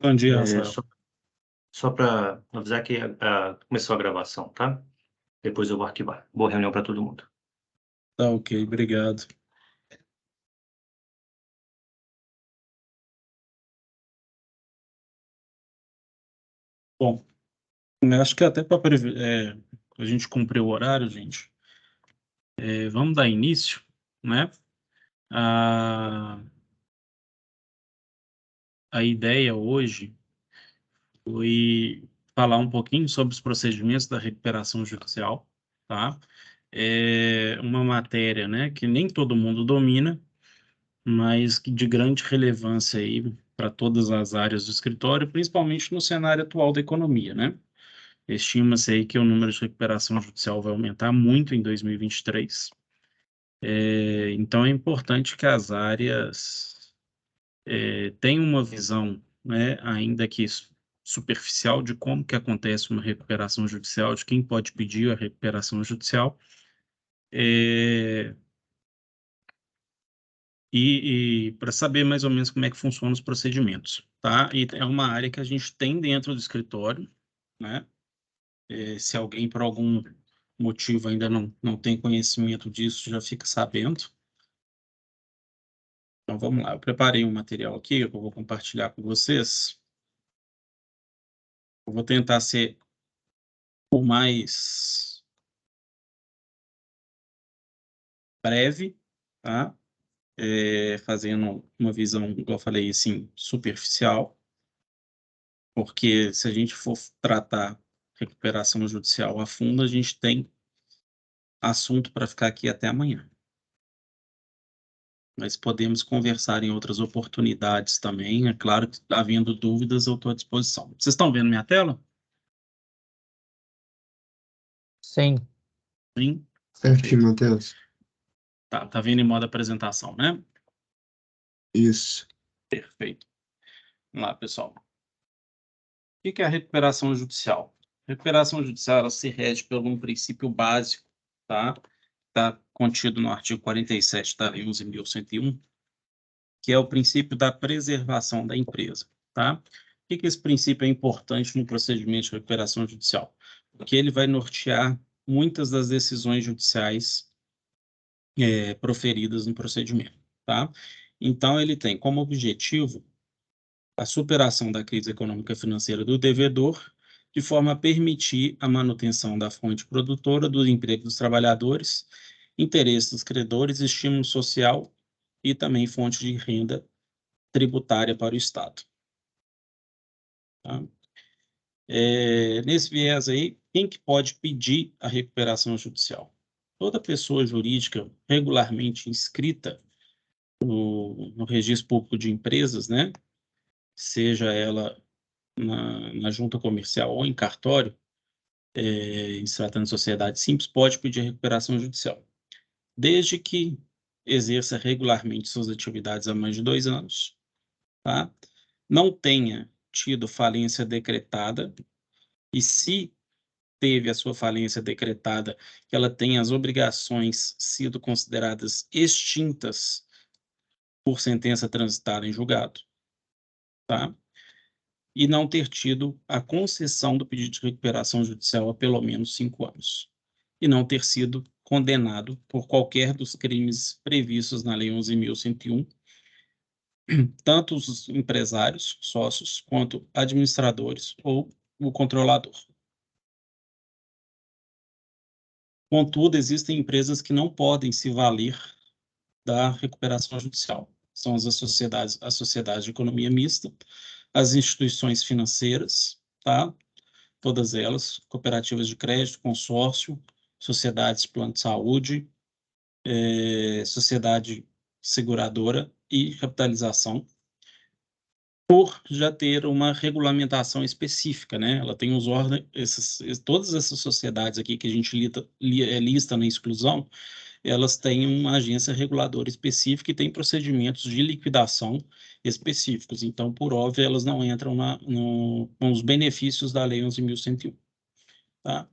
Bom dia, É, Rafael. só para avisar que começou a gravação, tá? Depois eu vou arquivar. Boa reunião para todo mundo. Tá ok, obrigado. Bom, eu acho que até para a gente cumprir o horário, gente, vamos dar início, né? A, a ideia hoje foi falar um pouquinho sobre os procedimentos da recuperação judicial, tá? É uma matéria, né, que nem todo mundo domina, mas que de grande relevância aí para todas as áreas do escritório, principalmente no cenário atual da economia, né? Estima-se aí que o número de recuperação judicial vai aumentar muito em 2023. Então, é importante que as áreas tenham uma visão, né, ainda que superficial, de como que acontece uma recuperação judicial, de quem pode pedir a recuperação judicial, é, e para saber mais ou menos como é que funcionam os procedimentos, tá? E é uma área que a gente tem dentro do escritório, né? Se alguém, por algum motivo, ainda não tem conhecimento disso, já fica sabendo. Então, vamos lá. Eu preparei um material aqui que eu vou compartilhar com vocês. Eu vou tentar ser o mais breve, tá? Fazendo uma visão, igual eu falei, assim, superficial, porque se a gente for tratar recuperação judicial a fundo, a gente tem assunto para ficar aqui até amanhã. Mas podemos conversar em outras oportunidades também. É claro que, havendo dúvidas, eu estou à disposição. Vocês estão vendo minha tela? Sim. Sim? Certinho, Perfeito. Matheus. Tá vendo em modo apresentação, né? Isso. Perfeito. Vamos lá, pessoal. O que é a recuperação judicial? A recuperação judicial, ela se rege por um princípio básico, tá? Está contido no artigo 47 da Lei 11.101, que é o princípio da preservação da empresa, tá? Por que esse princípio é importante no procedimento de recuperação judicial? Porque ele vai nortear muitas das decisões judiciais proferidas no procedimento, tá? Então, ele tem como objetivo a superação da crise econômica e financeira do devedor, de forma a permitir a manutenção da fonte produtora, do emprego dos trabalhadores, interesse dos credores, estímulo social e também fonte de renda tributária para o Estado. Tá? Nesse viés aí, quem que pode pedir a recuperação judicial? Toda pessoa jurídica regularmente inscrita no Registro Público de Empresas, né? Seja ela na junta comercial ou em cartório, em se tratando de sociedade simples, pode pedir recuperação judicial, desde que exerça regularmente suas atividades há mais de 2 anos, tá? Não tenha tido falência decretada, e se teve a sua falência decretada, que ela tenha as obrigações sido consideradas extintas por sentença transitada em julgado, tá? E não ter tido a concessão do pedido de recuperação judicial há pelo menos 5 anos. E não ter sido condenado por qualquer dos crimes previstos na Lei 11.101, tanto os empresários, sócios, quanto administradores ou o controlador. Contudo, existem empresas que não podem se valer da recuperação judicial. São as sociedades de economia mista, as instituições financeiras, tá? Todas elas, cooperativas de crédito, consórcio, sociedades de plano de saúde, sociedade seguradora e capitalização, por já ter uma regulamentação específica, né? Ela tem os órgãos, todas essas sociedades aqui que a gente lista na exclusão, elas têm uma agência reguladora específica e têm procedimentos de liquidação específicos. Então, por óbvio, elas não entram com os benefícios da Lei 11.101. Tá?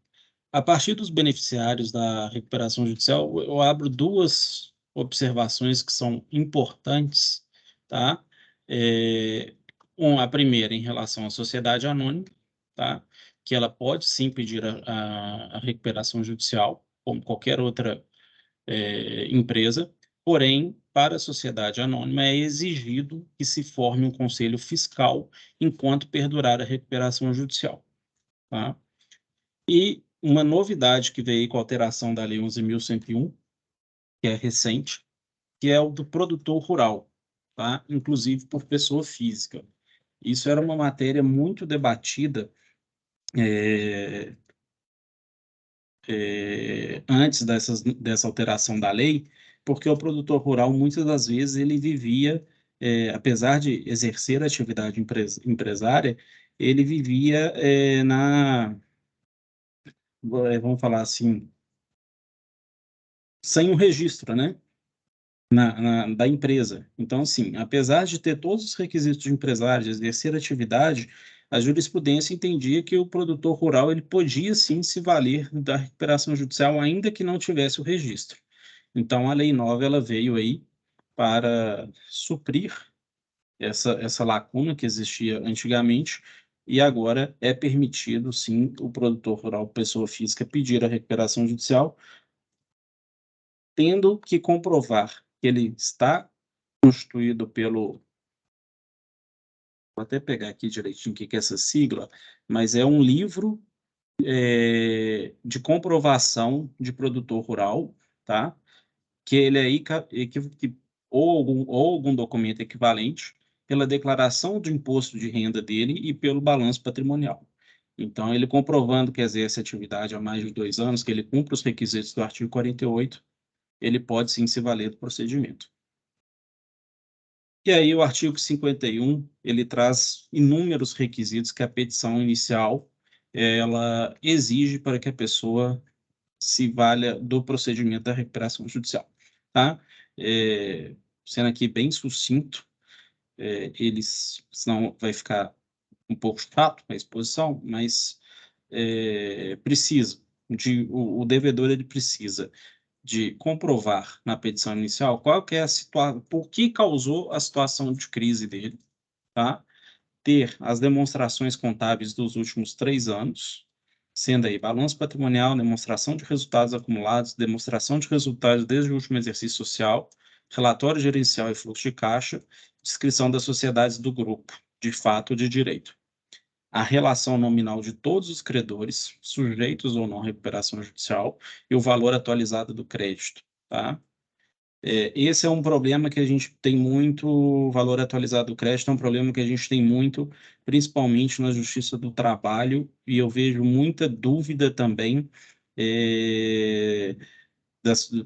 A partir dos beneficiários da recuperação judicial, eu abro duas observações que são importantes, tá? A primeira em relação à sociedade anônima, tá? Que ela pode sim pedir a recuperação judicial, como qualquer outra empresa, porém, para a sociedade anônima é exigido que se forme um conselho fiscal enquanto perdurar a recuperação judicial, tá? E uma novidade que veio com a alteração da Lei 11.101, que é recente, que é o do produtor rural, tá? Inclusive por pessoa física. Isso era uma matéria muito debatida antes dessa alteração da lei, porque o produtor rural, muitas das vezes, ele vivia, apesar de exercer a atividade empresária, ele vivia vamos falar assim, sem o registro, né? Da empresa. Então, assim, apesar de ter todos os requisitos de empresário, de exercer atividade, a jurisprudência entendia que o produtor rural ele podia sim se valer da recuperação judicial, ainda que não tivesse o registro. Então, a Lei 9 ela veio aí para suprir essa lacuna que existia antigamente, e agora é permitido, sim, o produtor rural, pessoa física, pedir a recuperação judicial, tendo que comprovar que ele está constituído pelo... Vou até pegar aqui direitinho o que é essa sigla, mas é um livro de comprovação de produtor rural, tá? Que ele é ou algum documento equivalente pela declaração de imposto de renda dele e pelo balanço patrimonial. Então, ele comprovando que exerce atividade há mais de 2 anos, que ele cumpre os requisitos do artigo 48, ele pode sim se valer do procedimento. E aí o artigo 51, ele traz inúmeros requisitos que a petição inicial ela exige para que a pessoa se valha do procedimento da recuperação judicial, tá? Sendo aqui bem sucinto, senão vai ficar um pouco chato a exposição, mas o devedor ele precisa de comprovar na petição inicial qual que é a situação, por que causou a situação de crise dele, tá? Ter as demonstrações contábeis dos últimos 3 anos, sendo aí balanço patrimonial, demonstração de resultados acumulados, demonstração de resultados desde o último exercício social, relatório gerencial e fluxo de caixa, descrição das sociedades do grupo, de fato ou de direito. A relação nominal de todos os credores, sujeitos ou não à recuperação judicial, e o valor atualizado do crédito, tá? Esse é um problema que a gente tem muito, o valor atualizado do crédito é um problema que a gente tem muito, principalmente na Justiça do Trabalho, e eu vejo muita dúvida também,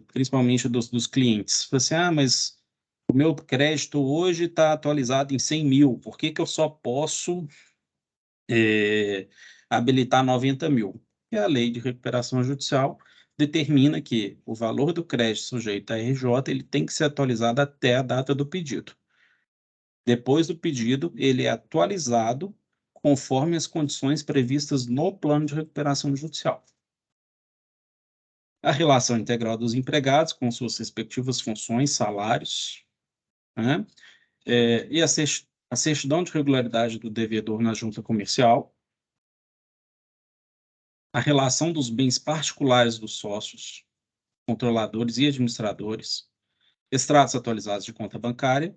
principalmente dos clientes. Fala assim, mas o meu crédito hoje está atualizado em 100 mil, por que eu só posso habilitar 90 mil? E a lei de recuperação judicial determina que o valor do crédito sujeito à RJ ele tem que ser atualizado até a data do pedido. Depois do pedido, ele é atualizado conforme as condições previstas no plano de recuperação judicial. A relação integral dos empregados com suas respectivas funções, salários, né? E a certidão de regularidade do devedor na junta comercial, a relação dos bens particulares dos sócios, controladores e administradores, extratos atualizados de conta bancária,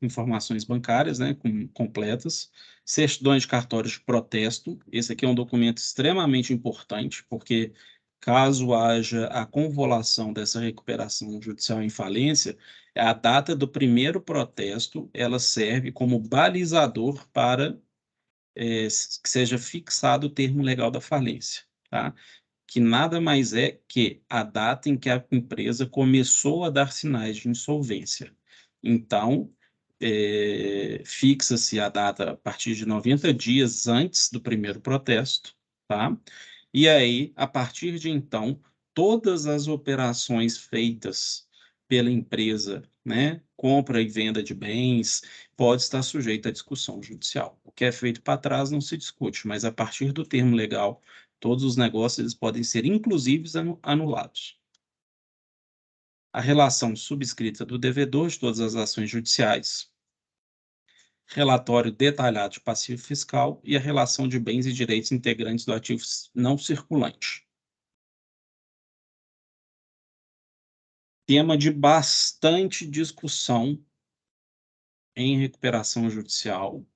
informações bancárias, né, completas, certidões de cartórios de protesto. Esse aqui é um documento extremamente importante, porque caso haja a convolução dessa recuperação judicial em falência, a data do primeiro protesto, ela serve como balizador para que seja fixado o termo legal da falência, tá? Que nada mais é que a data em que a empresa começou a dar sinais de insolvência. Então, fixa-se a data a partir de 90 dias antes do primeiro protesto, tá? E aí, a partir de então, todas as operações feitas pela empresa, né, compra e venda de bens, pode estar sujeita à discussão judicial. O que é feito para trás não se discute, mas a partir do termo legal, todos os negócios eles podem ser, inclusive, anulados. A relação subscrita do devedor de todas as ações judiciais, relatório detalhado de passivo fiscal e a relação de bens e direitos integrantes do ativo não circulante. Tema de bastante discussão em recuperação judicial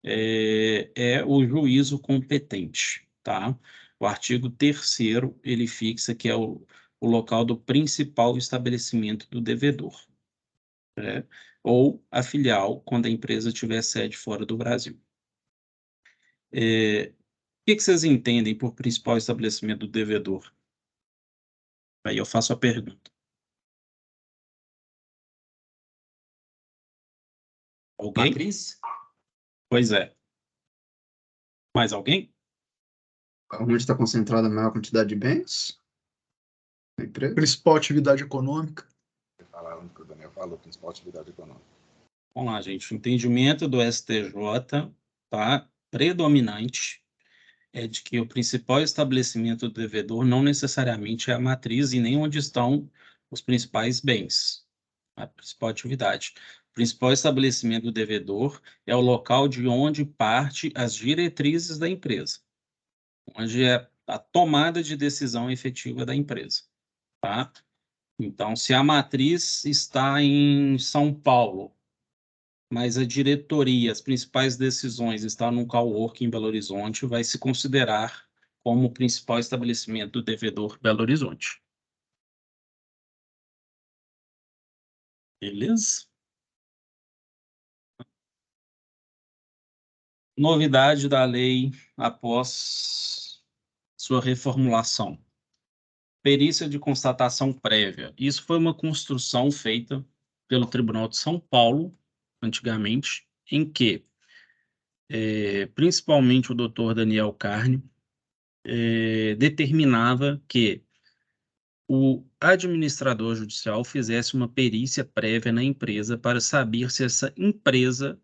é o juízo competente, tá? O artigo 3º, ele fixa que é o local do principal estabelecimento do devedor, né? Ou a filial, quando a empresa tiver sede fora do Brasil. O que vocês entendem por principal estabelecimento do devedor? Aí eu faço a pergunta. Alguém? Matriz? Pois é. Mais alguém? Onde está concentrada a maior quantidade de bens? Na empresa? Principal atividade econômica. Falaram que o Daniel falou, principal atividade econômica. Vamos lá, gente. O entendimento do STJ, tá, predominante é de que o principal estabelecimento do devedor não necessariamente é a matriz e nem onde estão os principais bens, a principal atividade. O principal estabelecimento do devedor é o local de onde parte as diretrizes da empresa, onde é a tomada de decisão efetiva da empresa, tá? Então, se a matriz está em São Paulo, mas a diretoria, as principais decisões estão no coworking em Belo Horizonte, vai se considerar como o principal estabelecimento do devedor Belo Horizonte. Beleza? Novidade da lei após sua reformulação. Perícia de constatação prévia. Isso foi uma construção feita pelo Tribunal de São Paulo, antigamente, em que principalmente o doutor Daniel Carne determinava que o administrador judicial fizesse uma perícia prévia na empresa para saber se essa empresa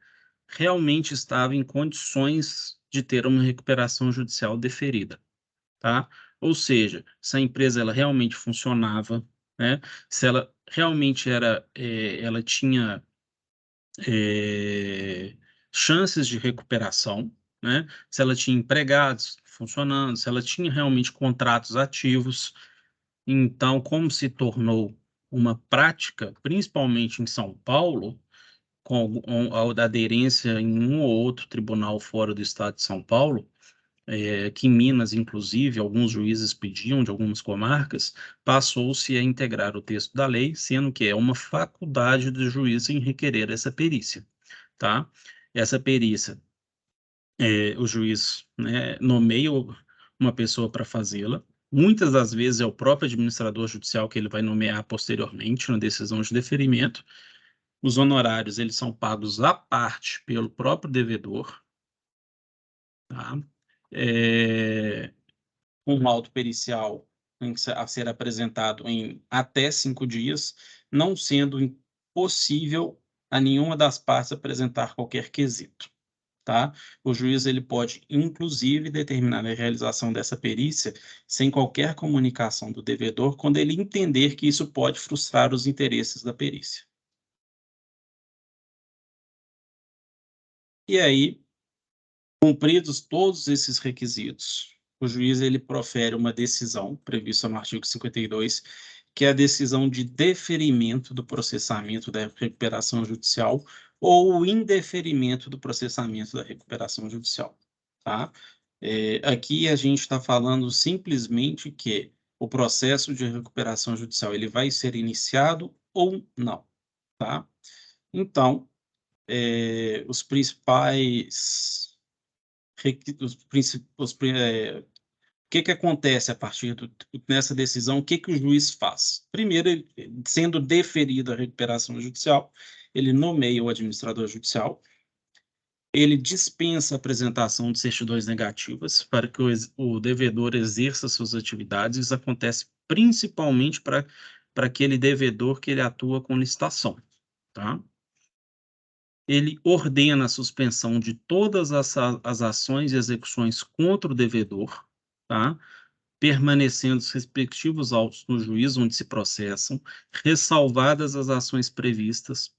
realmente estava em condições de ter uma recuperação judicial deferida, tá? Ou seja, se a empresa ela realmente funcionava, né? Se ela realmente ela tinha chances de recuperação, né? Se ela tinha empregados funcionando, se ela tinha realmente contratos ativos. Então, como se tornou uma prática, principalmente em São Paulo, com a aderência em um ou outro tribunal fora do estado de São Paulo, que em Minas, inclusive, alguns juízes pediam de algumas comarcas, passou-se a integrar o texto da lei, sendo que é uma faculdade do juiz em requerer essa perícia, tá? Essa perícia, o juiz, né, nomeia uma pessoa para fazê-la. Muitas das vezes é o próprio administrador judicial que ele vai nomear posteriormente na decisão de deferimento. Os honorários, eles são pagos à parte pelo próprio devedor, tá? Um laudo pericial a ser apresentado em até 5 dias, não sendo possível a nenhuma das partes apresentar qualquer quesito, tá? O juiz ele pode, inclusive, determinar a realização dessa perícia sem qualquer comunicação do devedor, quando ele entender que isso pode frustrar os interesses da perícia. E aí, cumpridos todos esses requisitos, o juiz ele profere uma decisão prevista no artigo 52, que é a decisão de deferimento do processamento da recuperação judicial ou o indeferimento do processamento da recuperação judicial, tá? Aqui a gente está falando simplesmente que o processo de recuperação judicial ele vai ser iniciado ou não, tá? Então, os principais o que acontece a partir nessa decisão? O que o juiz faz? Primeiro, sendo deferida a recuperação judicial, ele nomeia o administrador judicial, ele dispensa a apresentação de certidões negativas para que o devedor exerça suas atividades. Isso acontece principalmente para aquele devedor que ele atua com licitação, tá? Ele ordena a suspensão de todas as ações e execuções contra o devedor, tá? Permanecendo os respectivos autos no juízo onde se processam, ressalvadas as ações previstas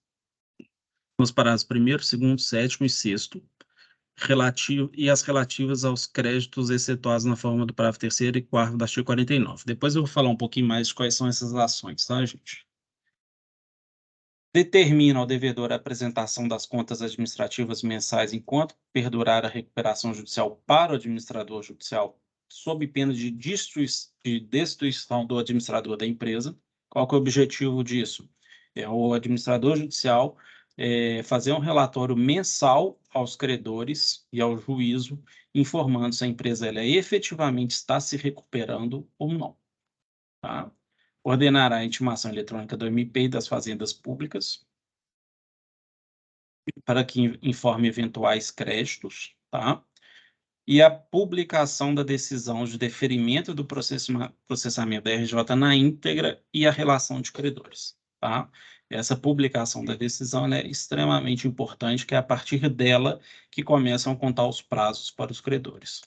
nos parágrafos 1º, 2º, 7º e 6º, e as relativas aos créditos excetuados na forma do parágrafo 3º e 4º do artigo 49. Depois eu vou falar um pouquinho mais de quais são essas ações, tá, gente? Determina ao devedor a apresentação das contas administrativas mensais enquanto perdurar a recuperação judicial para o administrador judicial, sob pena de destituição do administrador da empresa. Qual que é o objetivo disso? É o administrador judicial fazer um relatório mensal aos credores e ao juízo, informando se a empresa ela efetivamente está se recuperando ou não. Tá? Ordenará a intimação eletrônica do MP e das fazendas públicas para que informe eventuais créditos, tá? E a publicação da decisão de deferimento do processamento da RJ na íntegra e a relação de credores, tá? Essa publicação da decisão ela é extremamente importante, que é a partir dela que começam a contar os prazos para os credores.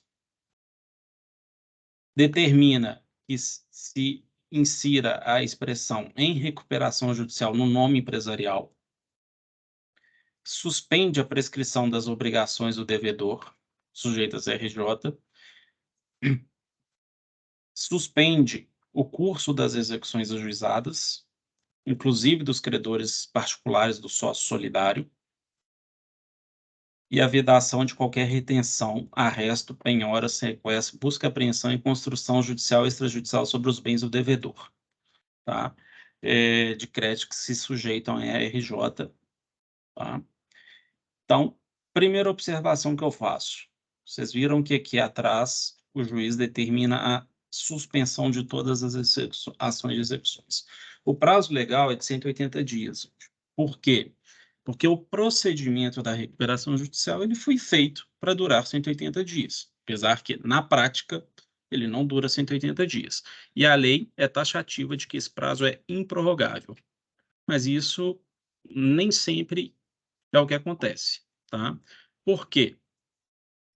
Determina que se insira a expressão em recuperação judicial no nome empresarial, suspende a prescrição das obrigações do devedor, sujeitas à RJ, suspende o curso das execuções ajuizadas, inclusive dos credores particulares do sócio solidário, e a vedação de qualquer retenção, arresto, penhora, sequestro, busca, apreensão e construção judicial e extrajudicial sobre os bens do devedor, tá? De crédito que se sujeitam à RJ, tá? Então, primeira observação que eu faço. Vocês viram que aqui atrás o juiz determina a suspensão de todas as ações de execuções. O prazo legal é de 180 dias. Por quê? Porque o procedimento da recuperação judicial ele foi feito para durar 180 dias, apesar que, na prática, ele não dura 180 dias. E a lei é taxativa de que esse prazo é improrrogável. Mas isso nem sempre é o que acontece, tá? Por quê?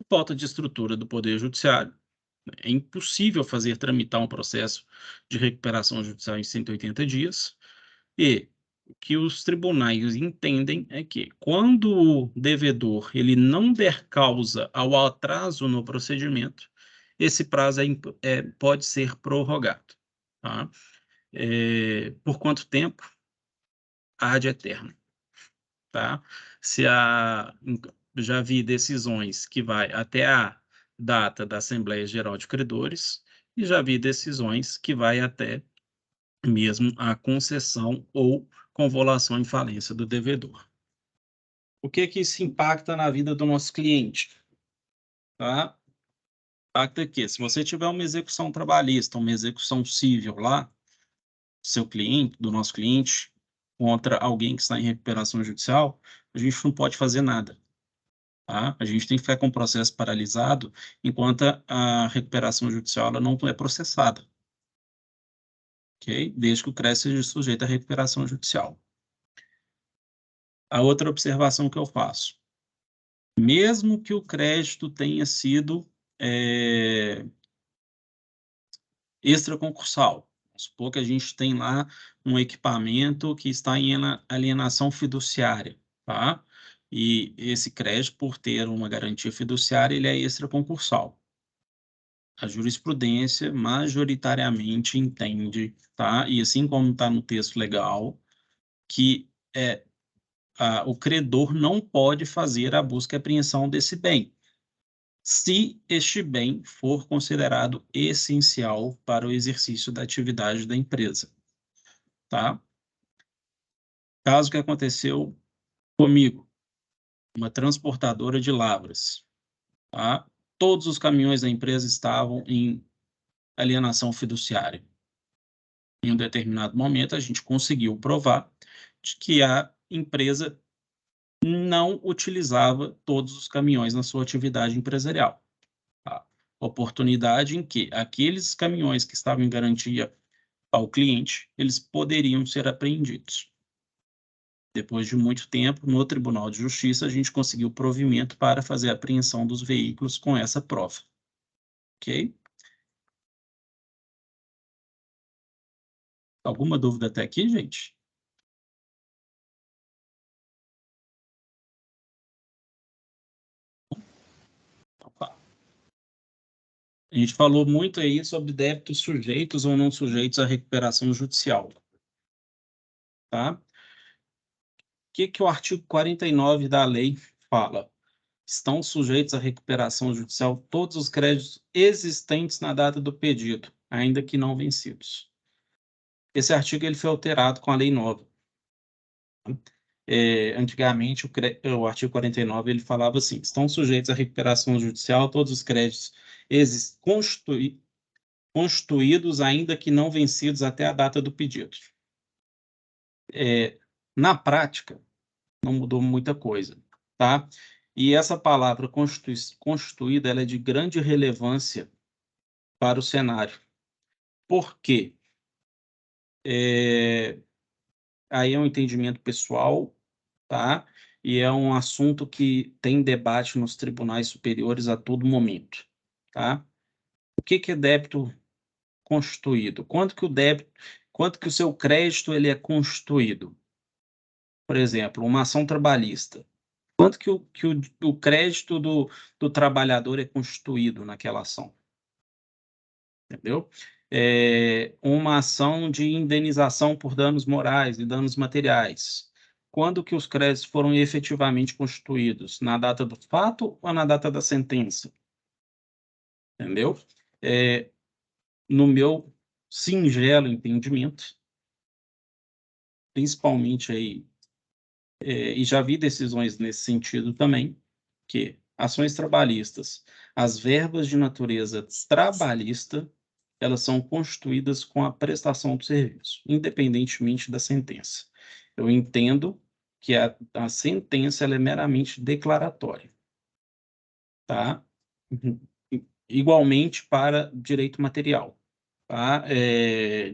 Falta de estrutura do Poder Judiciário. É impossível fazer tramitar um processo de recuperação judicial em 180 dias. E o que os tribunais entendem é que, quando o devedor ele não der causa ao atraso no procedimento, esse prazo pode ser prorrogado. Tá? Por quanto tempo? Ad eterno. Tá? Já vi decisões que vai até a data da Assembleia Geral de Credores e já vi decisões que vai até mesmo a concessão ou convolução em falência do devedor. O que isso impacta na vida do nosso cliente? Tá? Impacta que, se você tiver uma execução trabalhista, uma execução civil lá, do nosso cliente, contra alguém que está em recuperação judicial, a gente não pode fazer nada. Tá? A gente tem que ficar com o processo paralisado enquanto a recuperação judicial ela não é processada. Okay? Desde que o CRES seja sujeito à recuperação judicial. A outra observação que eu faço. Mesmo que o crédito tenha sido extraconcursal, vamos supor que a gente tem lá um equipamento que está em alienação fiduciária, tá? E esse crédito, por ter uma garantia fiduciária, ele é extraconcursal. A jurisprudência majoritariamente entende, tá? E assim como está no texto legal, que o credor não pode fazer a busca e apreensão desse bem, se este bem for considerado essencial para o exercício da atividade da empresa, tá? Caso que aconteceu comigo, uma transportadora de lavras, tá? Todos os caminhões da empresa estavam em alienação fiduciária. Em um determinado momento, a gente conseguiu provar de que a empresa não utilizava todos os caminhões na sua atividade empresarial. Tá? Oportunidade em que aqueles caminhões que estavam em garantia ao cliente, eles poderiam ser apreendidos. Depois de muito tempo, no Tribunal de Justiça, a gente conseguiu provimento para fazer a apreensão dos veículos com essa prova. Ok? Alguma dúvida até aqui, gente? A gente falou muito aí sobre débitos sujeitos ou não sujeitos à recuperação judicial. Tá? O que o artigo 49 da lei fala? Estão sujeitos à recuperação judicial todos os créditos existentes na data do pedido, ainda que não vencidos. Esse artigo ele foi alterado com a lei nova. Antigamente, o artigo 49 ele falava assim: estão sujeitos à recuperação judicial todos os créditos constituídos, ainda que não vencidos até a data do pedido. Na prática, não mudou muita coisa, tá? E essa palavra constituída ela é de grande relevância para o cenário. Por quê? Aí é um entendimento pessoal, tá? E é um assunto que tem debate nos tribunais superiores a todo momento, tá? O que é débito constituído? Quanto que o seu crédito ele é constituído? Por exemplo, uma ação trabalhista. Quanto que o crédito do trabalhador é constituído naquela ação? Entendeu? Uma ação de indenização por danos morais e danos materiais. Quando que os créditos foram efetivamente constituídos? Na data do fato ou na data da sentença? Entendeu? No meu singelo entendimento, principalmente aí, e já vi decisões nesse sentido também, que ações trabalhistas, as verbas de natureza trabalhista, elas são constituídas com a prestação do serviço, independentemente da sentença. Eu entendo que a sentença ela é meramente declaratória, tá? Igualmente para direito material, tá?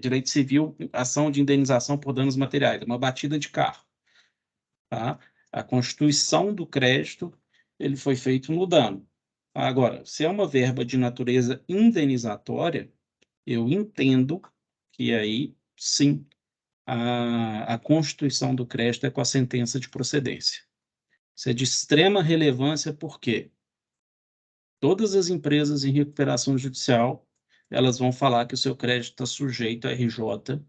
Direito civil, ação de indenização por danos materiais, uma batida de carro, tá? A constituição do crédito ele foi feito no dano. Agora, se é uma verba de natureza indenizatória, eu entendo que aí, sim, a constituição do crédito é com a sentença de procedência. Isso é de extrema relevância porque todas as empresas em recuperação judicial, elas vão falar que o seu crédito está sujeito a RJ,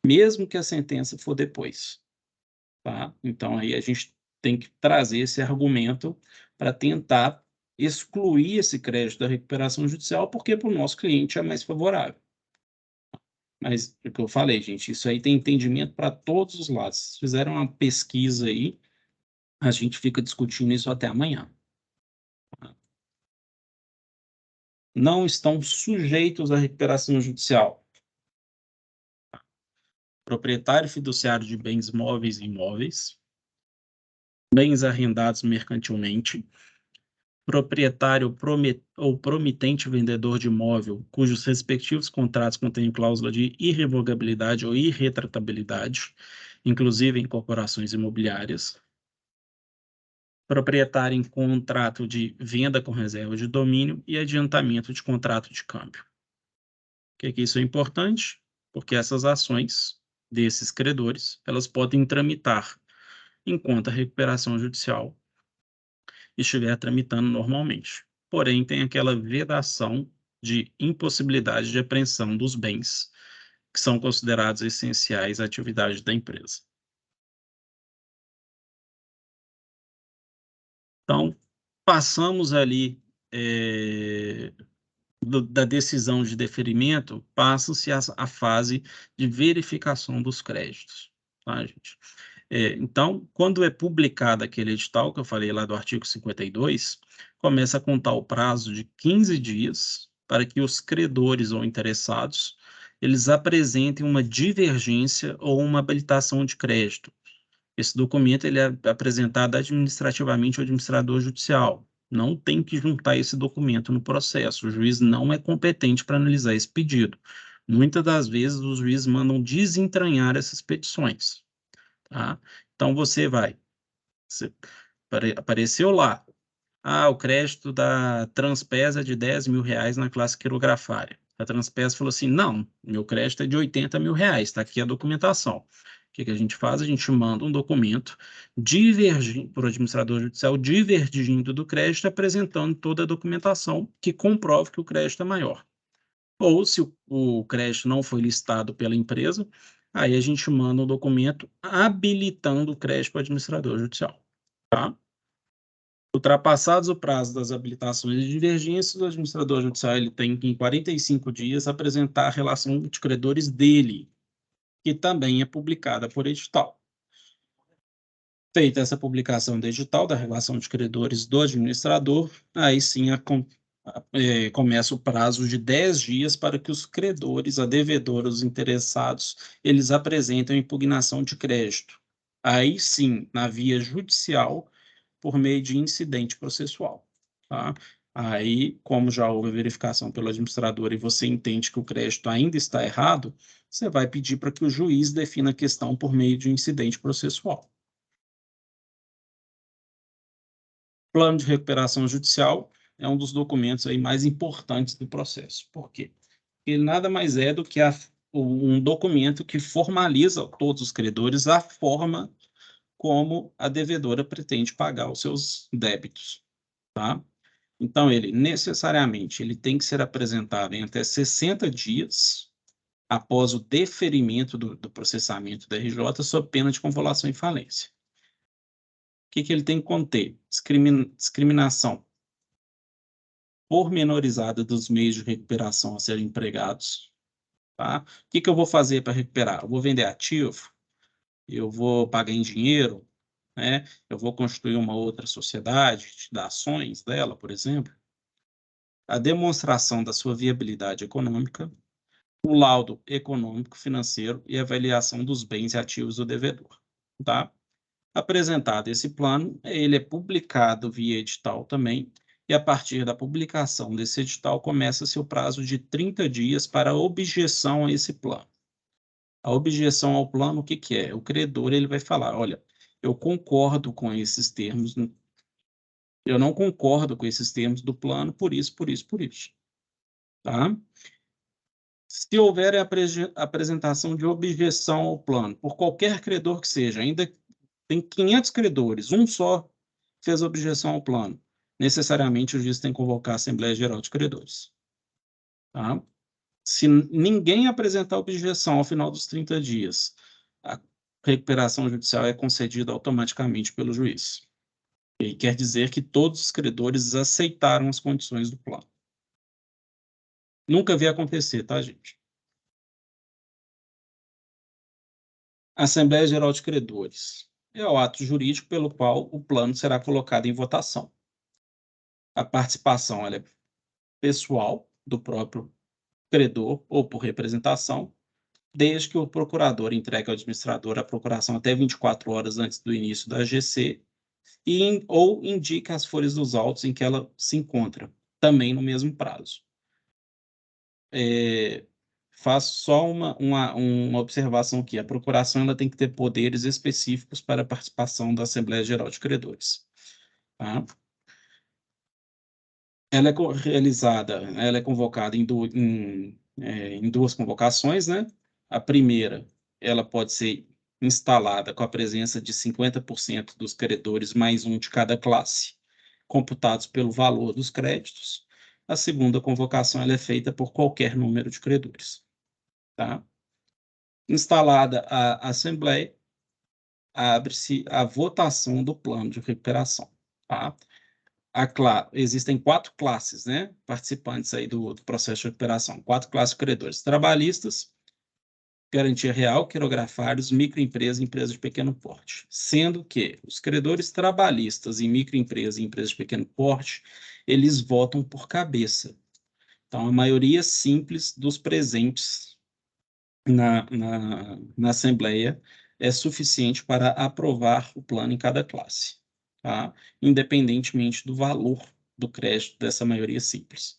mesmo que a sentença for depois. Tá? Então, aí a gente tem que trazer esse argumento para tentar excluir esse crédito da recuperação judicial, porque para o nosso cliente é mais favorável. Mas, o que eu falei, gente, isso aí tem entendimento para todos os lados. Se fizeram uma pesquisa aí, a gente fica discutindo isso até amanhã. Não estão sujeitos à recuperação judicial. Proprietário fiduciário de bens móveis e imóveis, bens arrendados mercantilmente, proprietário ou promitente vendedor de imóvel cujos respectivos contratos contêm cláusula de irrevogabilidade ou irretratabilidade, inclusive em corporações imobiliárias, proprietário em contrato de venda com reserva de domínio e adiantamento de contrato de câmbio. Por que isso é importante? Porque essas ações desses credores, elas podem tramitar enquanto a recuperação judicial estiver tramitando normalmente. Porém, tem aquela vedação de impossibilidade de apreensão dos bens que são considerados essenciais à atividade da empresa. Então, passamos ali da decisão de deferimento, passa-se a fase de verificação dos créditos, tá, gente? Então, quando é publicado aquele edital que eu falei lá do artigo 52, começa a contar o prazo de 15 dias para que os credores ou interessados eles apresentem uma divergência ou uma habilitação de crédito. Esse documento ele é apresentado administrativamente ao administrador judicial. Não tem que juntar esse documento no processo. O juiz não é competente para analisar esse pedido. Muitas das vezes, os juízes mandam desentranhar essas petições. Tá? Então, apareceu lá, o crédito da Transpesa é de R$10.000 na classe quirografária. A Transpesa falou assim, não, meu crédito é de R$80.000, está aqui a documentação. que a gente faz? A gente manda um documento para o administrador judicial divergindo do crédito, apresentando toda a documentação que comprove que o crédito é maior. Ou, se o crédito não foi listado pela empresa, aí a gente manda um documento habilitando o crédito para o administrador judicial. Tá? Ultrapassados o prazo das habilitações e divergências, o administrador judicial ele tem que, em 45 dias, apresentar a relação de credores dele, que também é publicada por edital. Feita essa publicação do edital da relação de credores do administrador, aí sim começa o prazo de 10 dias para que os credores, a devedora, os interessados, eles apresentem impugnação de crédito. Aí sim, na via judicial, por meio de incidente processual. Tá? Aí, como já houve verificação pelo administrador e você entende que o crédito ainda está errado, você vai pedir para que o juiz defina a questão por meio de incidente processual. Plano de recuperação judicial é um dos documentos aí mais importantes do processo. Por quê? Ele nada mais é do que um documento que formaliza a todos os credores a forma como a devedora pretende pagar os seus débitos. Tá? Então, ele necessariamente tem que ser apresentado em até 60 dias após o deferimento do processamento da RJ sob pena de convolução e falência. O que ele tem que conter? Discriminação pormenorizada dos meios de recuperação a serem empregados. Tá? O que eu vou fazer para recuperar? Eu vou vender ativo? Eu vou pagar em dinheiro? Né? Eu vou constituir uma outra sociedade, te dar ações dela, por exemplo? A demonstração da sua viabilidade econômica, o laudo econômico, financeiro e avaliação dos bens e ativos do devedor. Tá? Apresentado esse plano, ele é publicado via edital também, e a partir da publicação desse edital começa-se o prazo de 30 dias para objeção a esse plano. A objeção ao plano, o que é? O credor ele vai falar, olha, eu concordo com esses termos, eu não concordo com esses termos do plano, por isso. Tá? Se houver apresentação de objeção ao plano, por qualquer credor que seja, ainda tem 500 credores, um só fez objeção ao plano, necessariamente o juiz tem que convocar a Assembleia Geral de Credores. Tá? Se ninguém apresentar objeção ao final dos 30 dias, a recuperação judicial é concedida automaticamente pelo juiz. E quer dizer que todos os credores aceitaram as condições do plano. Nunca vi acontecer, tá, gente? Assembleia Geral de Credores é o ato jurídico pelo qual o plano será colocado em votação. A participação ela é pessoal do próprio credor ou por representação, desde que o procurador entregue ao administrador a procuração até 24 horas antes do início da AGC ou indique as folhas dos autos em que ela se encontra, também no mesmo prazo. Faço só uma observação aqui. A procuração ela tem que ter poderes específicos para a participação da Assembleia Geral de Credores. Tá? Ela é convocada em duas convocações, né? A primeira, ela pode ser instalada com a presença de 50% dos credores mais um de cada classe, computados pelo valor dos créditos. A segunda convocação ela é feita por qualquer número de credores. Tá? Instalada a Assembleia, abre-se a votação do plano de recuperação. Tá? Existem 4 classes, né, participantes aí do processo de recuperação. 4 classes de credores: trabalhistas, garantia real, quirografários, microempresa e empresa de pequeno porte. Sendo que os credores trabalhistas em microempresa e empresa de pequeno porte, eles votam por cabeça. Então, a maioria simples dos presentes na Assembleia é suficiente para aprovar o plano em cada classe. Tá? Independentemente do valor do crédito dessa maioria simples.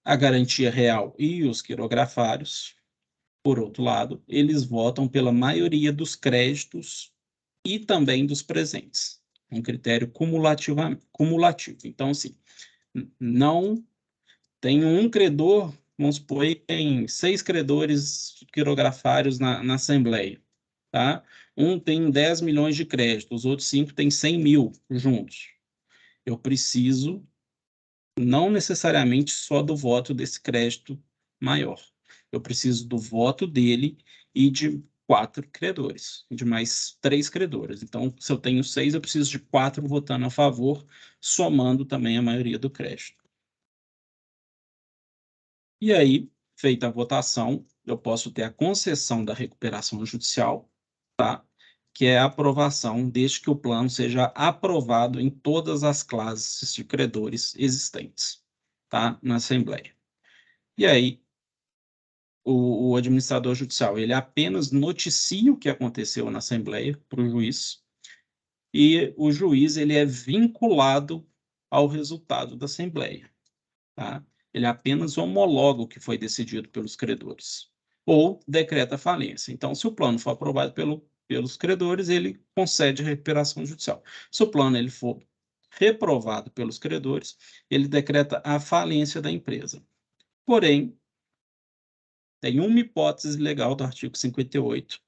A garantia real e os quirografários, por outro lado, eles votam pela maioria dos créditos e também dos presentes. Um critério cumulativo. Então, assim, não tem um credor, vamos supor, tem 6 credores quirografários na Assembleia. tá? Um tem 10 milhões de crédito, os outros 5 têm 100 mil juntos. Eu preciso, não necessariamente só do voto desse crédito maior. Eu preciso do voto dele e de 4 credores, de mais 3 credores. Então, se eu tenho 6, eu preciso de 4 votando a favor, somando também a maioria do crédito. E aí, feita a votação, eu posso ter a concessão da recuperação judicial, tá? Que é a aprovação, desde que o plano seja aprovado em todas as classes de credores existentes, tá? Na Assembleia. E aí, o administrador judicial, ele apenas noticia o que aconteceu na Assembleia para o juiz, e o juiz, ele é vinculado ao resultado da Assembleia, tá? Ele apenas homologa o que foi decidido pelos credores, ou decreta falência. Então, se o plano for aprovado pelos credores, ele concede a recuperação judicial. Se o plano ele for reprovado pelos credores, ele decreta a falência da empresa. Porém, tem uma hipótese legal do artigo 58,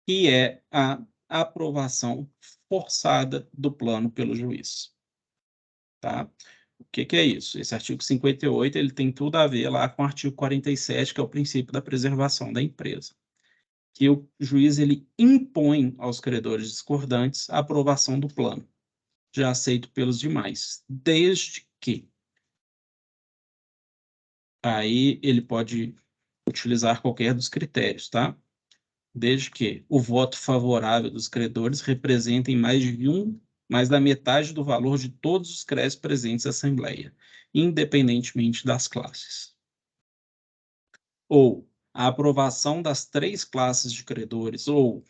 que é a aprovação forçada do plano pelo juiz. Tá? O que é isso? Esse artigo 58 ele tem tudo a ver lá com o artigo 47, que é o princípio da preservação da empresa. Que o juiz ele impõe aos credores discordantes a aprovação do plano, já aceito pelos demais, desde que aí ele pode utilizar qualquer dos critérios, tá? Desde que o voto favorável dos credores representem mais da metade do valor de todos os créditos presentes à Assembleia, independentemente das classes. Ou a aprovação das 3 classes de credores, ou,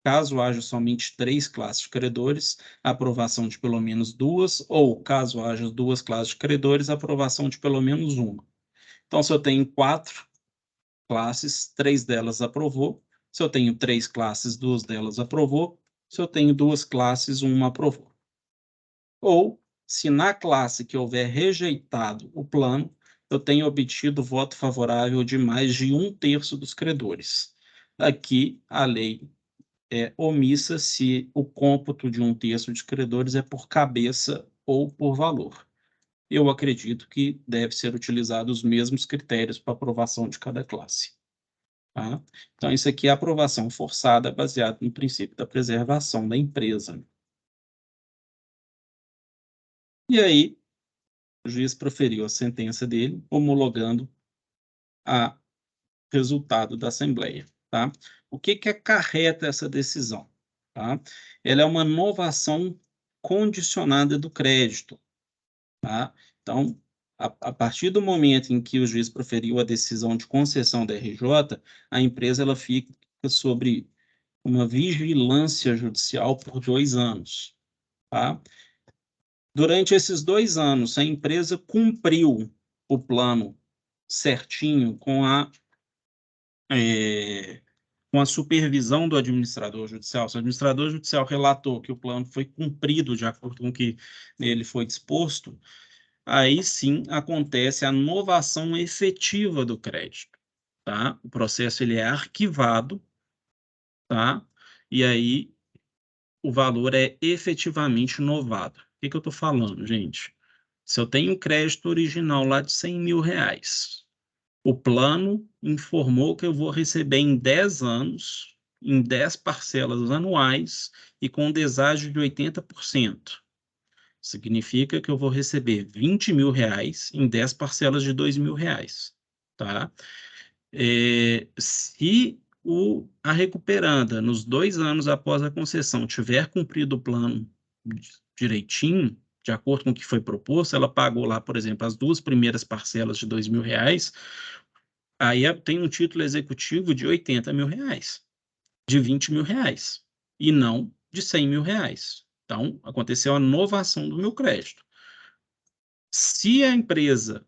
caso haja somente 3 classes de credores, a aprovação de pelo menos 2, ou, caso haja 2 classes de credores, a aprovação de pelo menos 1. Então, se eu tenho 4 classes, 3 delas aprovou. Se eu tenho 3 classes, 2 delas aprovou. Se eu tenho 2 classes, 1 aprovou. Ou, se na classe que houver rejeitado o plano, eu tenho obtido voto favorável de mais de 1/3 dos credores. Aqui, a lei é omissa se o cômputo de 1/3 de credores é por cabeça ou por valor. Eu acredito que deve ser utilizados os mesmos critérios para aprovação de cada classe. Tá? Então, isso aqui é aprovação forçada baseada no princípio da preservação da empresa. E aí, o juiz proferiu a sentença dele, homologando o resultado da Assembleia. Tá? O que acarreta essa decisão? Tá? Ela é uma novação condicionada do crédito. Tá? Então, a partir do momento em que o juiz proferiu a decisão de concessão da RJ, a empresa ela fica sobre uma vigilância judicial por 2 anos. Tá? Durante esses 2 anos, a empresa cumpriu o plano certinho com a supervisão do administrador judicial. Se o administrador judicial relatou que o plano foi cumprido de acordo com o que nele foi disposto, aí sim acontece a novação efetiva do crédito. Tá? O processo ele é arquivado, tá? E aí o valor é efetivamente novado. O que eu estou falando, gente? Se eu tenho um crédito original lá de 100 mil reais, o plano informou que eu vou receber em 10 anos, em 10 parcelas anuais e com deságio de 80%. Significa que eu vou receber 20 mil reais em 10 parcelas de 2 mil reais. Tá? Se a recuperanda, nos 2 anos após a concessão, tiver cumprido o plano direitinho, de acordo com o que foi proposto, ela pagou lá, por exemplo, as 2 primeiras parcelas de 2 mil reais, aí tem um título executivo de 80 mil reais, de 20 mil reais, e não de 100 mil reais. Então, aconteceu a novação do meu crédito. Se a empresa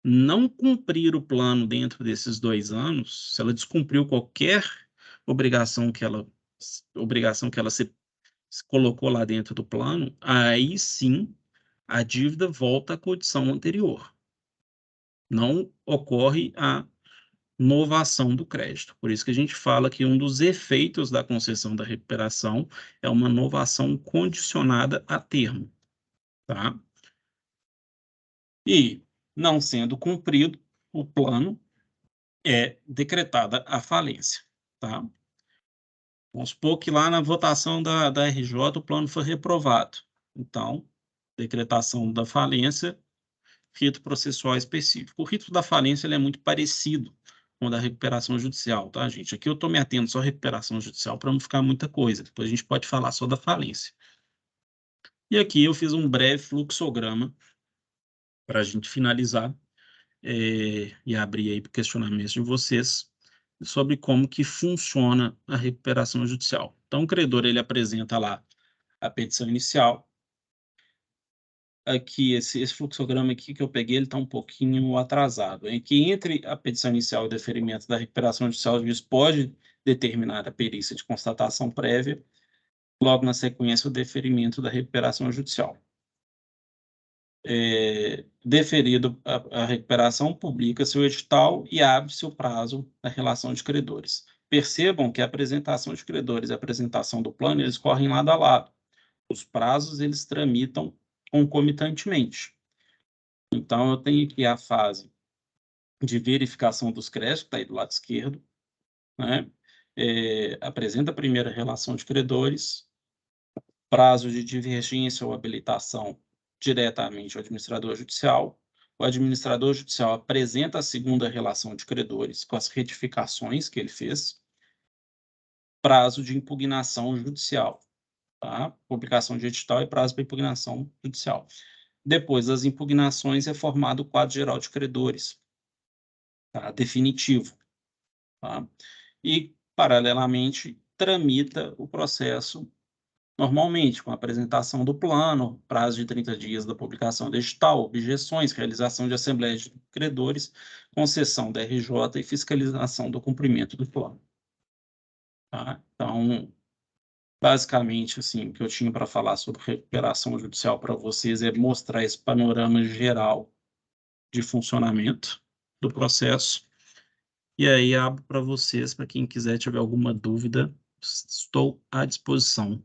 não cumprir o plano dentro desses 2 anos, se ela descumpriu qualquer obrigação que ela se colocou lá dentro do plano, aí sim a dívida volta à condição anterior. Não ocorre a novação do crédito. Por isso que a gente fala que um dos efeitos da concessão da recuperação é uma novação condicionada a termo, tá? E, não sendo cumprido o plano, é decretada a falência, tá? Vamos supor que lá na votação da RJ o plano foi reprovado. Então, decretação da falência, rito processual específico. O rito da falência ele é muito parecido com o da recuperação judicial, tá, gente? Aqui eu estou me atendo só à recuperação judicial para não ficar muita coisa. Depois a gente pode falar só da falência. E aqui eu fiz um breve fluxograma para a gente finalizar e abrir aí para questionamentos de vocês sobre como que funciona a recuperação judicial. Então, o credor ele apresenta lá a petição inicial. Aqui, esse fluxograma aqui que eu peguei, ele está um pouquinho atrasado. É que entre a petição inicial e o deferimento da recuperação judicial, o juiz pode determinar a perícia de constatação prévia, logo na sequência o deferimento da recuperação judicial. Deferido a recuperação, publica-se o edital e abre-se o prazo da relação de credores. Percebam que a apresentação de credores e a apresentação do plano, eles correm lado a lado. Os prazos, eles tramitam concomitantemente. Então, eu tenho aqui a fase de verificação dos créditos, que está aí do lado esquerdo, né? Apresenta a primeira relação de credores, prazo de divergência ou habilitação diretamente ao administrador judicial. O administrador judicial apresenta a segunda relação de credores com as retificações que ele fez. Prazo de impugnação judicial, tá? Publicação de edital e prazo para impugnação judicial. Depois das impugnações é formado o quadro geral de credores, tá? Definitivo, tá? E, paralelamente, tramita o processo normalmente, com a apresentação do plano, prazo de 30 dias da publicação do edital, objeções, realização de assembleia de credores, concessão da RJ e fiscalização do cumprimento do plano. Tá? Então, basicamente, assim, o que eu tinha para falar sobre recuperação judicial para vocês é mostrar esse panorama geral de funcionamento do processo. E aí, abro para vocês, para quem quiser tiver alguma dúvida, estou à disposição.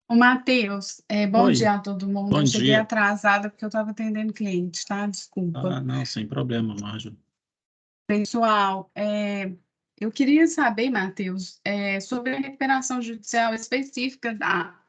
O Matheus, bom Oi. dia a todo mundo. Bom Eu cheguei dia. atrasada porque eu estava atendendo cliente, tá? Desculpa. Ah, não, sem problema, Márcio. Pessoal, eu queria saber, Matheus, sobre a recuperação judicial específica da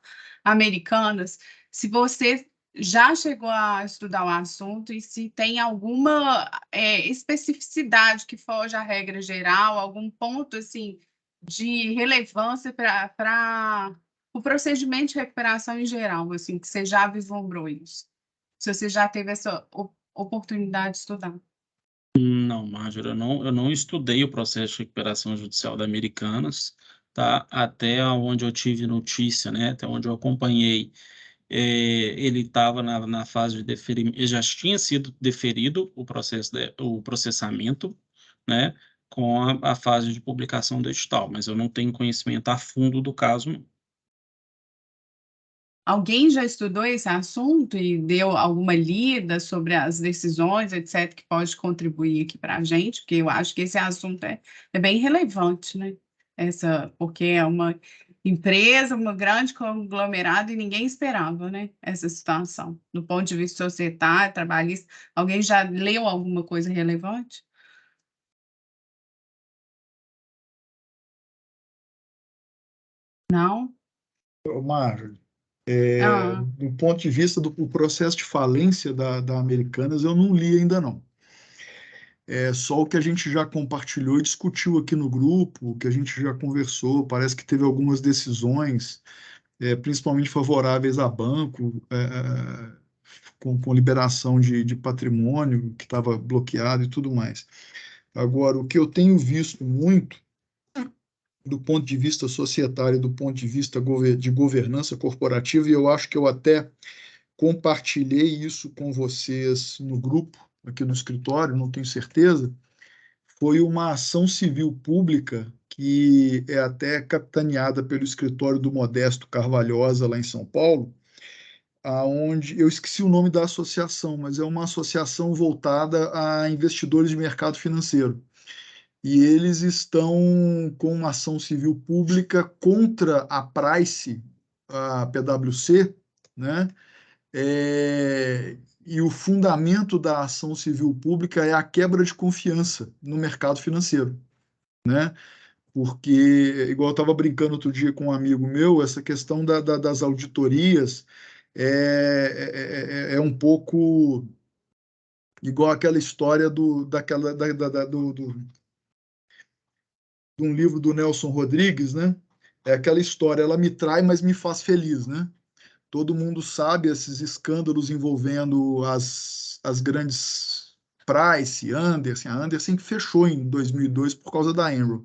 Americanas, se você já chegou a estudar o assunto e se tem alguma especificidade que foge à regra geral, algum ponto assim de relevância para o procedimento de recuperação em geral, assim, que você já vislumbrou isso. Se você já teve essa oportunidade de estudar. Não, Márcio, eu não estudei o processo de recuperação judicial da Americanas, tá? Até onde eu tive notícia, né? Até onde eu acompanhei, ele estava na fase de deferimento, já tinha sido deferido o processamento, né? Com a fase de publicação do edital, mas eu não tenho conhecimento a fundo do caso, não. Alguém já estudou esse assunto e deu alguma lida sobre as decisões, etc., que pode contribuir aqui para a gente? Porque eu acho que esse assunto é bem relevante, né? Porque é uma empresa, um grande conglomerado e ninguém esperava, né? Essa situação. Do ponto de vista societário, trabalhista, alguém já leu alguma coisa relevante? Não? Marjorie, Ah. do ponto de vista do processo de falência da Americanas, eu não li ainda não. É só o que a gente já compartilhou e discutiu aqui no grupo, o que a gente já conversou, parece que teve algumas decisões, principalmente favoráveis a banco, com liberação de patrimônio que estava bloqueado e tudo mais. Agora, o que eu tenho visto muito, do ponto de vista societário, do ponto de vista de governança corporativa, e eu acho que eu até compartilhei isso com vocês no grupo, aqui no escritório, não tenho certeza, foi uma ação civil pública que é até capitaneada pelo escritório do Modesto Carvalhosa, lá em São Paulo, aonde eu esqueci o nome da associação, mas é uma associação voltada a investidores de mercado financeiro. E eles estão com uma ação civil pública contra a Price, a PwC, né? E o fundamento da ação civil pública é a quebra de confiança no mercado financeiro, né? Porque, igual eu estava brincando outro dia com um amigo meu, essa questão das auditorias é um pouco igual aquela história de um livro do Nelson Rodrigues, né? É aquela história, ela me trai, mas me faz feliz, né? Todo mundo sabe esses escândalos envolvendo as grandes Price, Andersen, a Andersen que fechou em 2002 por causa da Enron,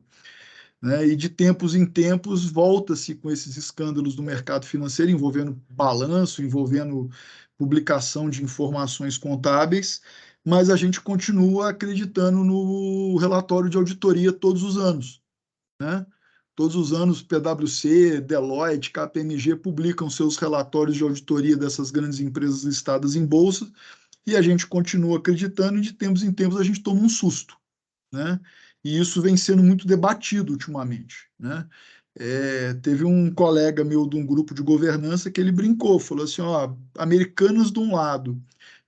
né? E de tempos em tempos volta-se com esses escândalos do mercado financeiro envolvendo balanço, envolvendo publicação de informações contábeis, mas a gente continua acreditando no relatório de auditoria todos os anos, né? Todos os anos, PwC, Deloitte, KPMG publicam seus relatórios de auditoria dessas grandes empresas listadas em bolsa e a gente continua acreditando e de tempos em tempos a gente toma um susto, né? E isso vem sendo muito debatido ultimamente, né? Teve um colega meu de um grupo de governança que ele brincou, falou assim, ó, Americanas de um lado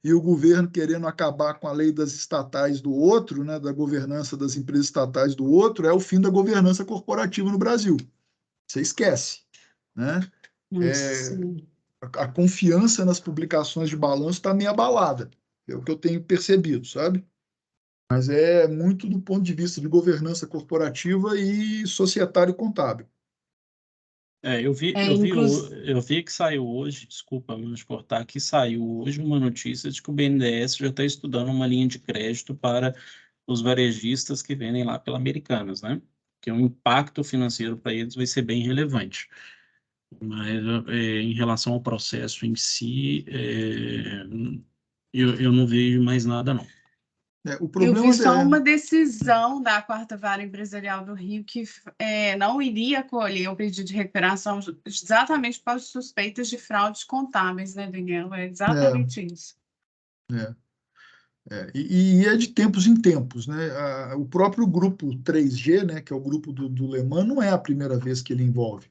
e o governo querendo acabar com a lei das estatais do outro, né, da governança das empresas estatais do outro, é o fim da governança corporativa no Brasil. Você esquece, né? A confiança nas publicações de balanço está meio abalada, é o que eu tenho percebido, sabe? Mas é muito do ponto de vista de governança corporativa e societário contábil. Eu vi que saiu hoje, desculpa me cortar, que saiu hoje uma notícia de que o BNDES já está estudando uma linha de crédito para os varejistas que vendem lá pela Americanas, né? Que o impacto financeiro para eles vai ser bem relevante. Mas em relação ao processo em si, eu não vejo mais nada, não. O problema eu vi só uma decisão da Quarta Vara Empresarial do Rio que não iria acolher o pedido de recuperação exatamente para as suspeitas de fraudes contábeis, né, Daniel? É exatamente isso. E é de tempos em tempos, né? O próprio grupo 3G, né, que é o grupo do Lehman, não é a primeira vez que ele envolve.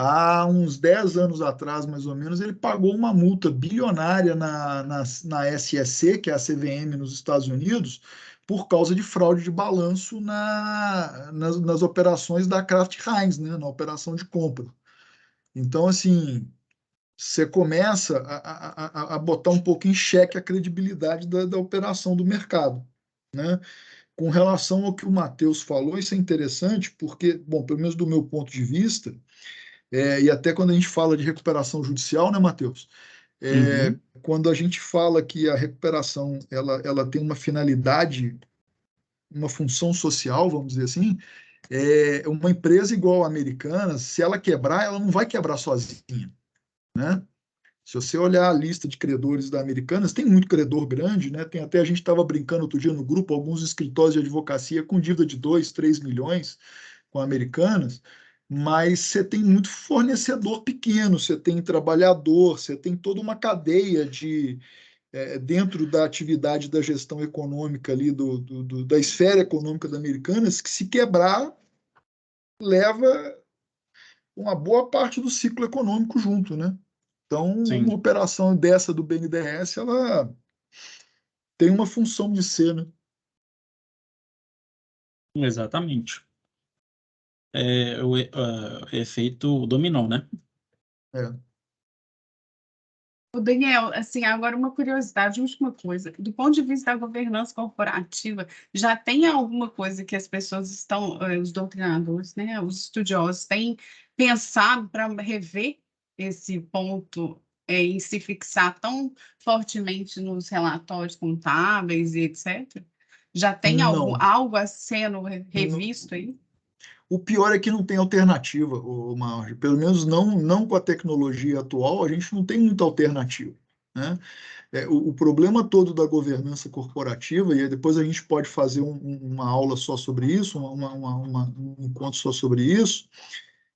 Há uns 10 anos atrás, mais ou menos, ele pagou uma multa bilionária na SEC, que é a CVM nos Estados Unidos, por causa de fraude de balanço nas operações da Kraft Heinz, né, na operação de compra. Então, assim, você começa a botar um pouco em xeque a credibilidade da operação do mercado, né? Com relação ao que o Matheus falou, isso é interessante, porque, bom, pelo menos do meu ponto de vista, e até quando a gente fala de recuperação judicial, né, Matheus? Quando a gente fala que a recuperação ela tem uma finalidade, uma função social, vamos dizer assim, uma empresa igual a Americanas, se ela quebrar, ela não vai quebrar sozinha, né? Se você olhar a lista de credores da Americanas, tem muito credor grande, né? Tem até, a gente estava brincando outro dia no grupo, alguns escritórios de advocacia com dívida de 2, 3 milhões com Americanas, mas você tem muito fornecedor pequeno, você tem trabalhador, você tem toda uma cadeia dentro da atividade da gestão econômica ali, da esfera econômica da Americanas, que se quebrar, leva uma boa parte do ciclo econômico junto, né? Então, Sim. Uma operação dessa do BNDES, ela tem uma função de ser, né? Exatamente. O efeito dominó, né? O Daniel, assim, agora uma curiosidade, última coisa. Do ponto de vista da governança corporativa, já tem alguma coisa que as pessoas estão, os doutrinadores, né, os estudiosos, têm pensado para rever esse ponto em se fixar tão fortemente nos relatórios contábeis e etc.? Já tem algo a sendo revisto aí? O pior é que não tem alternativa, pelo menos não com a tecnologia atual, a gente não tem muita alternativa, né? O problema todo da governança corporativa, e aí depois a gente pode fazer uma aula só sobre isso, um encontro só sobre isso,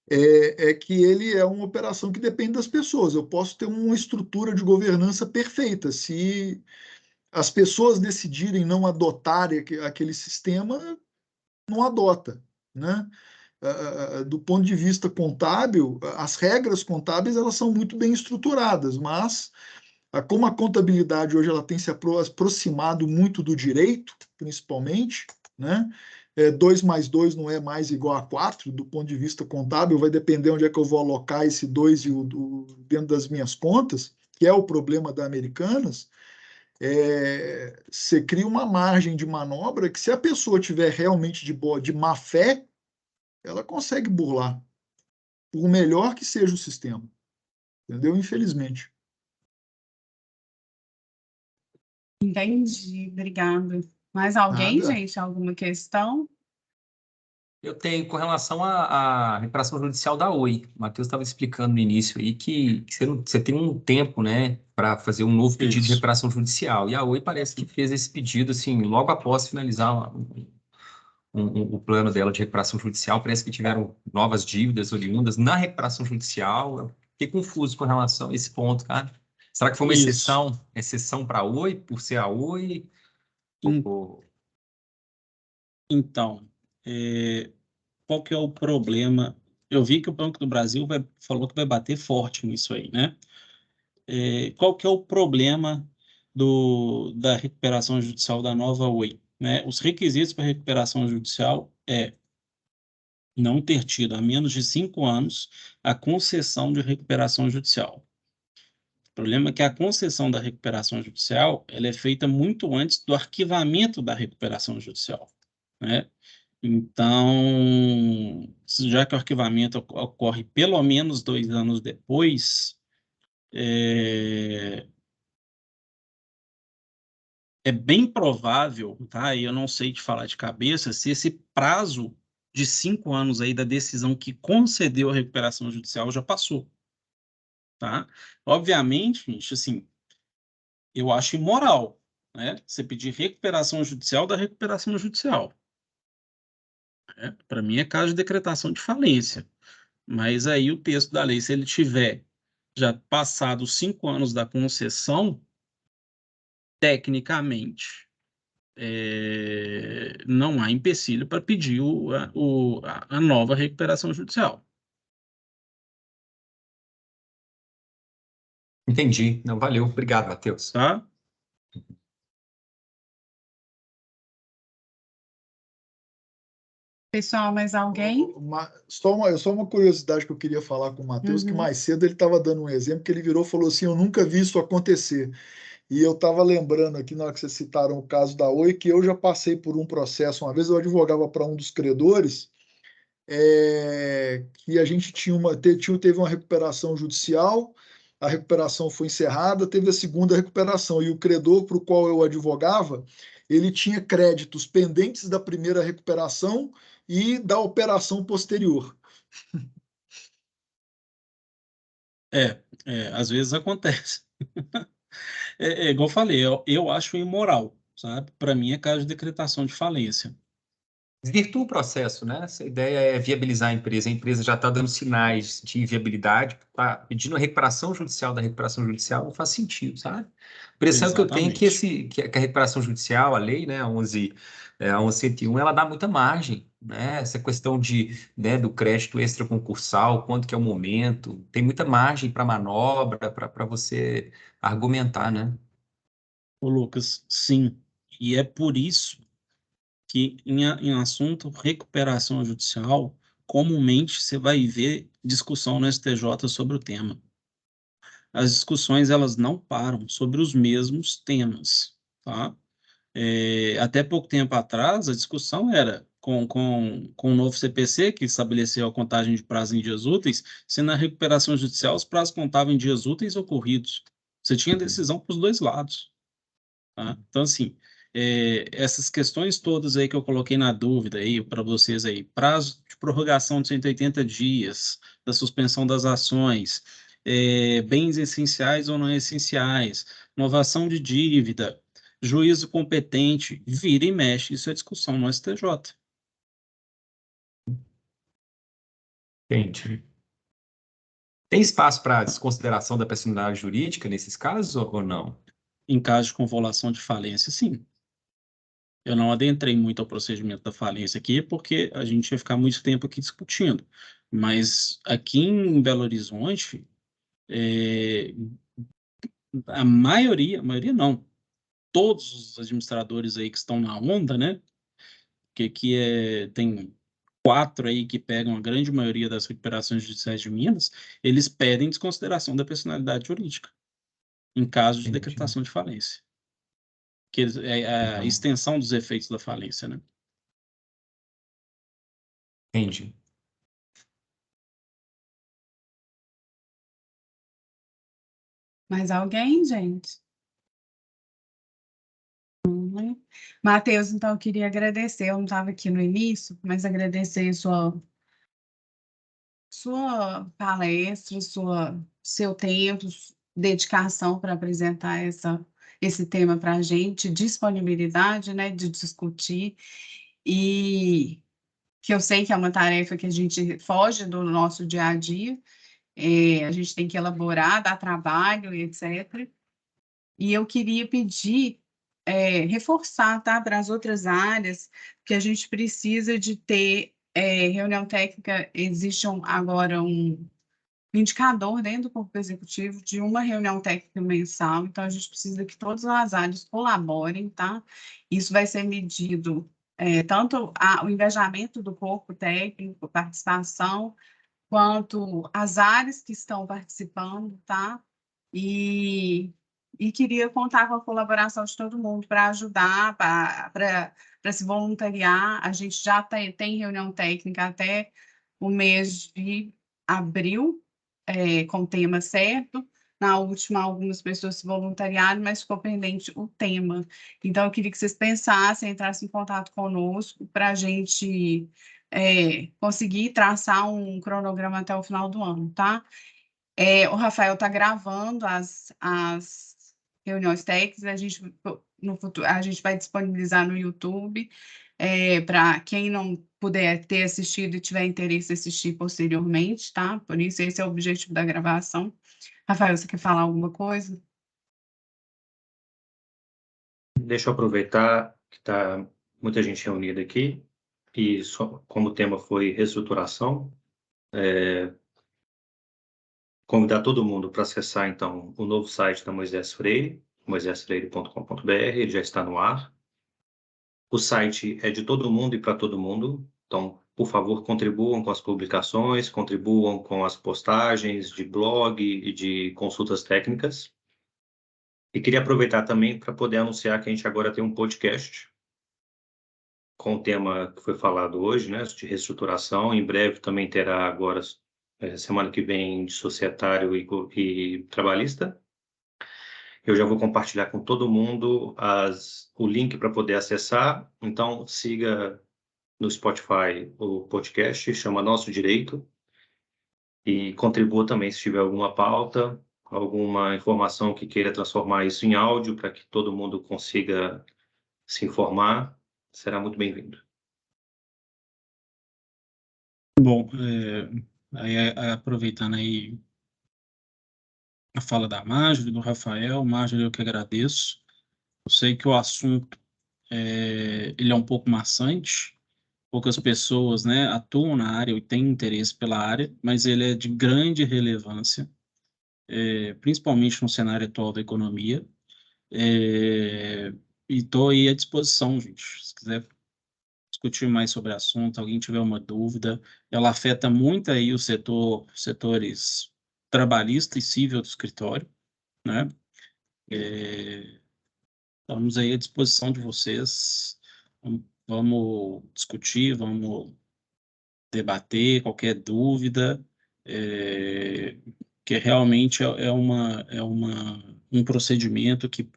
é que ele é uma operação que depende das pessoas. Eu posso ter uma estrutura de governança perfeita. Se as pessoas decidirem não adotarem aquele sistema, não adota, né? Do ponto de vista contábil, as regras contábeis elas são muito bem estruturadas, mas como a contabilidade hoje ela tem se aproximado muito do direito, principalmente, né? 2 mais 2 não é mais igual a 4, do ponto de vista contábil, vai depender onde é que eu vou alocar esse 2 dentro das minhas contas, que é o problema da Americanas. Você cria uma margem de manobra que, se a pessoa tiver realmente de má fé, ela consegue burlar, por melhor que seja o sistema. Entendeu? Infelizmente. Entendi, obrigada. Mais alguém, Nada. gente? Alguma questão? Eu tenho com relação à recuperação judicial da Oi. O Matheus estava explicando no início aí que você tem um tempo, né, para fazer um novo pedido de Isso. recuperação judicial. E a Oi parece que fez esse pedido assim logo após finalizar o plano dela de recuperação judicial. Parece que tiveram novas dívidas oriundas na recuperação judicial. Eu fiquei confuso com relação a esse ponto, cara. Será que foi uma Isso. exceção para a Oi, por ser a Oi? Então, qual que é o problema? Eu vi que o Banco do Brasil falou que vai bater forte nisso aí, né? Qual que é o problema da recuperação judicial da nova Oi, né? Os requisitos para recuperação judicial é não ter tido há menos de 5 anos a concessão de recuperação judicial. O problema é que a concessão da recuperação judicial ela é feita muito antes do arquivamento da recuperação judicial, né? Então, já que o arquivamento ocorre pelo menos 2 anos depois, é bem provável, tá? E eu não sei te falar de cabeça, se esse prazo de 5 anos aí da decisão que concedeu a recuperação judicial já passou, tá? Obviamente, gente, assim, eu acho imoral, né? Você pedir recuperação judicial da recuperação judicial. Para mim é caso de decretação de falência. Mas aí o texto da lei, se ele tiver já passado 5 anos da concessão, tecnicamente, não há empecilho para pedir a nova recuperação judicial. Entendi. Não, valeu. Obrigado, Matheus. Tá? Pessoal, mais alguém? Só uma curiosidade que eu queria falar com o Matheus, que Uhum. mais cedo ele estava dando um exemplo, que ele virou e falou assim, eu nunca vi isso acontecer. E eu estava lembrando aqui, na hora que vocês citaram o caso da Oi, que eu já passei por um processo, uma vez eu advogava para um dos credores, que a gente teve uma recuperação judicial, a recuperação foi encerrada, teve a segunda recuperação, e o credor para o qual eu advogava, ele tinha créditos pendentes da primeira recuperação e da operação posterior. Às vezes acontece. Igual eu falei, eu acho imoral, sabe? Para mim é caso de decretação de falência. Desvirtua o processo, né? Essa ideia é viabilizar a empresa já está dando sinais de inviabilidade, tá pedindo a recuperação judicial da recuperação judicial, não faz sentido, sabe? A impressão que eu tenho é que a recuperação judicial, a lei, né, a 1101, ela dá muita margem, né? Essa questão do crédito extraconcursal, quanto que é o momento, tem muita margem para manobra, para você argumentar, né? Ô, Lucas, sim. E é por isso que em assunto recuperação judicial, comumente você vai ver discussão no STJ sobre o tema. As discussões elas não param sobre os mesmos temas, tá? Até pouco tempo atrás, a discussão era com o novo CPC, que estabeleceu a contagem de prazo em dias úteis, se na recuperação judicial os prazos contavam em dias úteis ou corridos. Você tinha decisão para os dois lados. Tá? Então, assim, essas questões todas aí que eu coloquei na dúvida aí para vocês aí, prazo de prorrogação de 180 dias, da suspensão das ações, bens essenciais ou não essenciais, Novação de dívida, juízo competente, vira e mexe, isso é discussão no STJ. Entendi. Tem espaço para desconsideração da personalidade jurídica nesses casos ou não? Em caso de convolução de falência, sim. Eu não adentrei muito ao procedimento da falência aqui, porque a gente ia ficar muito tempo aqui discutindo. Mas aqui em Belo Horizonte, a maioria não, todos os administradores aí que estão na onda, né? Que aqui tem 4 aí que pegam a grande maioria das recuperações judiciais de Minas, eles pedem desconsideração da personalidade jurídica em caso de Entendi. decretação de falência. Que é a extensão dos efeitos da falência, né? Entendi. Mais alguém, gente? Matheus, então eu queria agradecer, eu não estava aqui no início, mas agradecer sua palestra, seu tempo, dedicação para apresentar esse tema para a gente, disponibilidade, né, de discutir, e que eu sei que é uma tarefa que a gente foge do nosso dia a dia, a gente tem que elaborar, dar trabalho, etc. E eu queria pedir, reforçar, tá, para as outras áreas, que a gente precisa de ter reunião técnica, existe agora um indicador dentro do corpo executivo de uma reunião técnica mensal, então a gente precisa que todas as áreas colaborem, tá? Isso vai ser medido, tanto o engajamento do corpo técnico, participação, quanto as áreas que estão participando, tá? E queria contar com a colaboração de todo mundo para ajudar, para se voluntariar. A gente já tem reunião técnica até o mês de abril, com o tema certo. Na última, algumas pessoas se voluntariaram, mas ficou pendente o tema. Então, eu queria que vocês pensassem, entrassem em contato conosco para a gente conseguir traçar um cronograma até o final do ano, tá? O Rafael está gravando as reuniões técnicas, no futuro, a gente vai disponibilizar no YouTube, para quem não puder ter assistido e tiver interesse em assistir posteriormente, tá? Por isso, esse é o objetivo da gravação. Rafael, você quer falar alguma coisa? Deixa eu aproveitar que está muita gente reunida aqui e como o tema foi reestruturação, convidar todo mundo para acessar, então, o novo site da Moisés Freire, moisesfreire.com.br, ele já está no ar. O site é de todo mundo e para todo mundo, então, por favor, contribuam com as publicações, contribuam com as postagens de blog e de consultas técnicas. E queria aproveitar também para poder anunciar que a gente agora tem um podcast com o tema que foi falado hoje, né, de reestruturação. Em breve também terá agora, semana que vem, de societário e trabalhista. Eu já vou compartilhar com todo mundo o link para poder acessar. Então, siga no Spotify o podcast, chama Nosso Direito. E contribua também se tiver alguma pauta, alguma informação que queira transformar isso em áudio para que todo mundo consiga se informar. Será muito bem-vindo. Bom, aproveitando aí a fala da Marjorie, do Rafael, Marjorie, eu que agradeço. Eu sei que o assunto ele é um pouco maçante, poucas pessoas, né, atuam na área e têm interesse pela área, mas ele é de grande relevância, principalmente no cenário atual da economia. E estou aí à disposição, gente. Se quiser discutir mais sobre o assunto, alguém tiver uma dúvida, ela afeta muito aí setores trabalhista e civil do escritório, né? Estamos aí à disposição de vocês. Vamos discutir, vamos debater qualquer dúvida, que realmente um procedimento que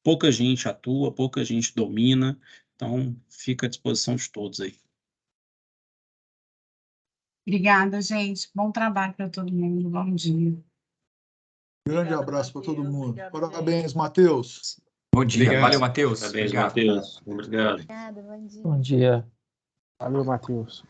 pouca gente atua, pouca gente domina, então fica à disposição de todos aí. Obrigada, gente. Bom trabalho para todo mundo. Bom dia. Grande abraço para todo mundo. Parabéns, Matheus. Bom dia. Obrigado. Valeu, Matheus. Parabéns, Obrigado. Matheus. Obrigado. Bom dia. Valeu, Matheus.